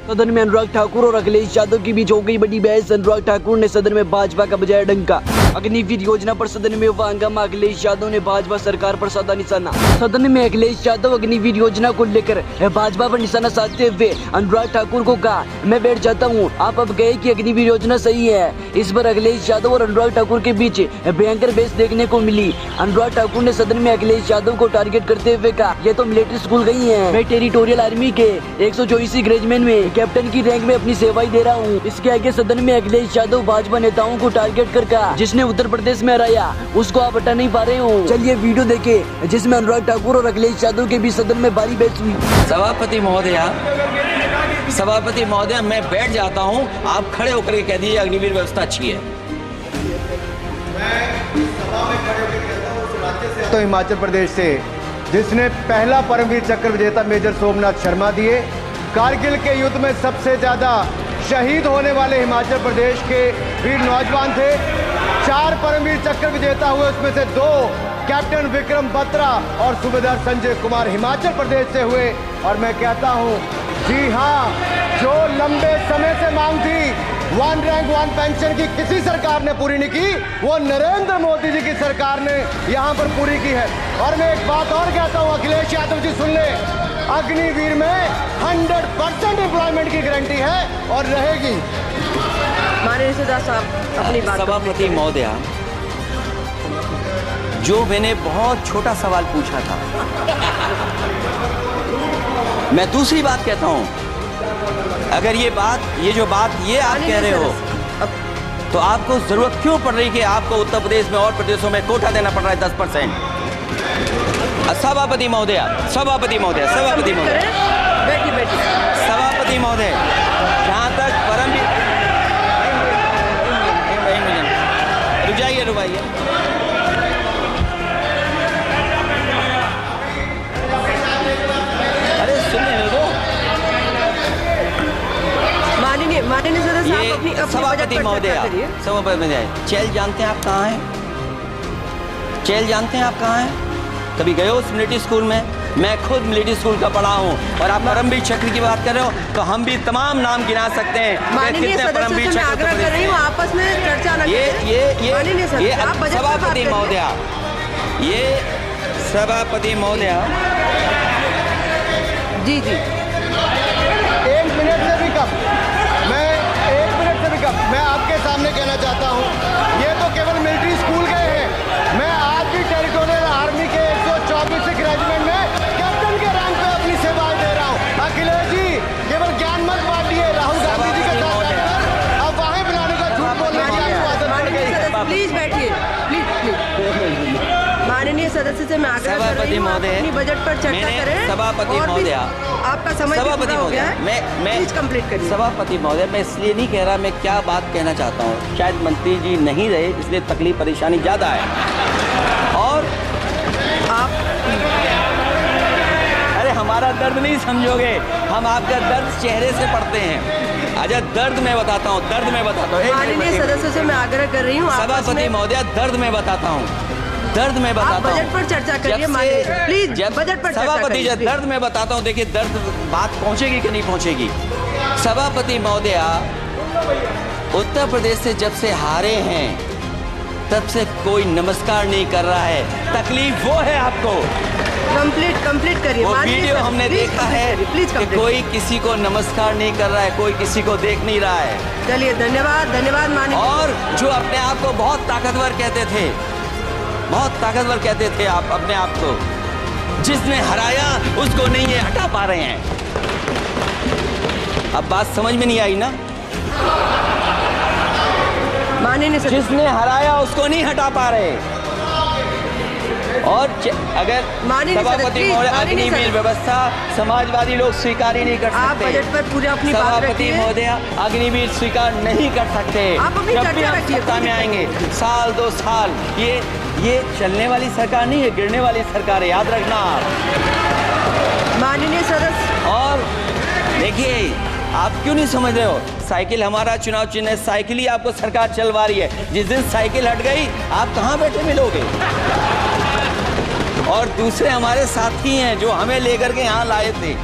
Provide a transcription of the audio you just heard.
सदन में अनुराग ठाकुर और अखिलेश यादव के बीच हो गई बड़ी बहस। अनुराग ठाकुर ने सदन में भाजपा का बजाया डंका। अग्निवीर योजना पर सदन में हुआ हंगामा। अखिलेश यादव ने भाजपा सरकार पर साधा निशाना। सदन में अखिलेश यादव अग्निवीर योजना को लेकर भाजपा पर निशाना साधते हुए अनुराग ठाकुर को कहा, मैं बैठ जाता हूँ, आप अब गए कि अग्निवीर योजना सही है। इस पर अखिलेश यादव और अनुराग ठाकुर के बीच भयंकर बहस देखने को मिली। अनुराग ठाकुर ने सदन में अखिलेश यादव को टारगेट करते हुए कहा, ये तो मिलिट्री स्कूल गई है, मैं टेरिटोरियल आर्मी के 124 रेजिमेंट में कैप्टन की रैंक में अपनी सेवाएं दे रहा हूँ। इसके आगे सदन में अखिलेश यादव भाजपा नेताओं को टारगेट कर कहा, जिसने उत्तर प्रदेश में हराया उसको आप हटा नहीं पा रहे हो। चलिए वीडियो देखें जिसमें अनुराग ठाकुर और अखिलेश यादव के बीच सदन में भारी बहस हुई। सभापति महोदया, मैं बैठ जाता हूँ, आप खड़े होकर के कह दीजिए अग्निवीर व्यवस्था अच्छी है। तो हिमाचल प्रदेश से जिसने पहला परमवीर चक्र विजेता मेजर सोमनाथ शर्मा दिए, कारगिल के युद्ध में सबसे ज्यादा शहीद होने वाले हिमाचल प्रदेश के वीर नौजवान थे। 4 परमवीर चक्र विजेता हुए, उसमें से 2 कैप्टन विक्रम बत्रा और सूबेदार संजय कुमार हिमाचल प्रदेश से हुए। और मैं कहता हूं, जी हां, जो लंबे समय से मांग थी 1 रैंक 1 पेंशन की किसी सरकार ने पूरी नहीं की, वो नरेंद्र मोदी जी की सरकार ने यहां पर पूरी की है। और मैं एक बात और कहता हूं, अखिलेश यादव जी सुन ले, अग्निवीर में 100% एम्प्लॉयमेंट की गारंटी है और रहेगी। माननीय साहब अपनी बात। सभापति महोदया, जो मैंने बहुत छोटा सवाल पूछा था, मैं दूसरी बात कहता हूं, अगर ये जो बात आप कह रहे हो, तो आपको जरूरत क्यों पड़ रही कि आपको उत्तर प्रदेश में और प्रदेशों में कोटा देना पड़ रहा है 10%? सभापति महोदय, सभापति महोदय, सभापति महोदय, सभापति महोदय, जहां तक परमवीर, रुकाइए, अरे सुनने दो। माननीय सभापति महोदय, सभापति महोदय, चैल जानते हैं आप कहाँ हैं? चैल जानते हैं आप कहाँ हैं? कभी गए हो उस मिलिट्री स्कूल में? मैं खुद मिलिट्री स्कूल का पढ़ा हूँ। और आप परमवीर चक्र की बात कर रहे हो, तो हम भी तमाम नाम गिना सकते हैं। माननीय सदस्य से मैं आग्रह कर रही हूँ, आपस में चर्चा न करें। ये सभापति महोदया, ये सभापति महोदया, जी 1 मिनट से भी कम, मैं 1 मिनट से भी कम मैं आपके सामने कहना चाहता हूँ, ये तो केवल मिलिट्री स्कूल गए हैं। मैं आज भी टेरिटोरियल आर्मी के 124 रेजिमेंट में कैप्टन के रैंक पे अपनी सेवाएं दे रहा हूँ। अखिलेश जी केवल ज्ञान मत बांटिए, राहुल गांधी जी के साथ बैठकर अब वाहे बुलाने का झूठ बोलने की आपको आदत पड़ गई। प्लीज बैठिए, प्लीज। माननीय सदस्य से मैं आग्रह कर रही हूँ, अपनी बजट पर चर्चा करें। सभापति महोदया, आपका समय पूरा हो गया है, प्लीज कंप्लीट करिए। सभापति महोदय, मैं इसलिए नहीं कह रहा, मैं क्या बात कहना चाहता हूँ, शायद मंत्री जी नहीं रहे इसलिए तकलीफ परेशानी ज्यादा है। और आप अरे हमारा दर्द नहीं समझोगे, हम आपका दर्द चेहरे से पढ़ते हैं। अच्छा, दर्द मैं बताता हूँ, दर्द मैं बताता हूँ। माननीय सदस्य से मैं आग्रह कर रही हूँ, सभापति महोदया, दर्द मैं बताता हूँ, दर्द मैं बताता हूँ। बजट पर चर्चा करिए, प्लीज बजट पर चर्चा सभापति जी, करिए। दर्द मैं बताता हूँ, देखिए दर्द बात पहुँचेगी कि नहीं पहुँचेगी। सभापति महोदया, उत्तर प्रदेश से जब से हारे हैं तब से कोई नमस्कार नहीं कर रहा है। तकलीफ वो है आपको। कंप्लीट करिए। वो वीडियो हमने देखा है कि कोई किसी को नमस्कार नहीं कर रहा है, कोई किसी को देख नहीं रहा है। चलिए, धन्यवाद माननीय। और जो अपने आप को बहुत ताकतवर कहते थे, बहुत ताकतवर कहते थे आप अपने आप को, जिसने हराया उसको नहीं ये हटा पा रहे हैं। अब बात समझ में नहीं आई ना? माननीय जिसने हराया उसको नहीं हटा पा रहे। और अगर सभापति महोदय, अग्निवीर व्यवस्था समाजवादी लोग स्वीकार ही नहीं कर सकते। आप बजट पर पूरा अपनी बात रखिए। सभापति महोदय, अग्निवीर स्वीकार नहीं कर सकते। आप अपनी जब भी चर्चा आप रखिए। सत्ता में आएंगे, साल 2 साल, ये चलने वाली सरकार नहीं है, गिरने वाली सरकार है, याद रखना आप। माननीय सदस्य, और देखिए, आप क्यों नहीं समझ रहे हो? साइकिल हमारा चुनाव चिन्ह है, साइकिल ही आपको सरकार चलवा रही है। जिस दिन साइकिल हट गई, आप कहाँ बैठे मिलोगे? और दूसरे हमारे साथी हैं जो हमें लेकर के यहाँ लाए थे।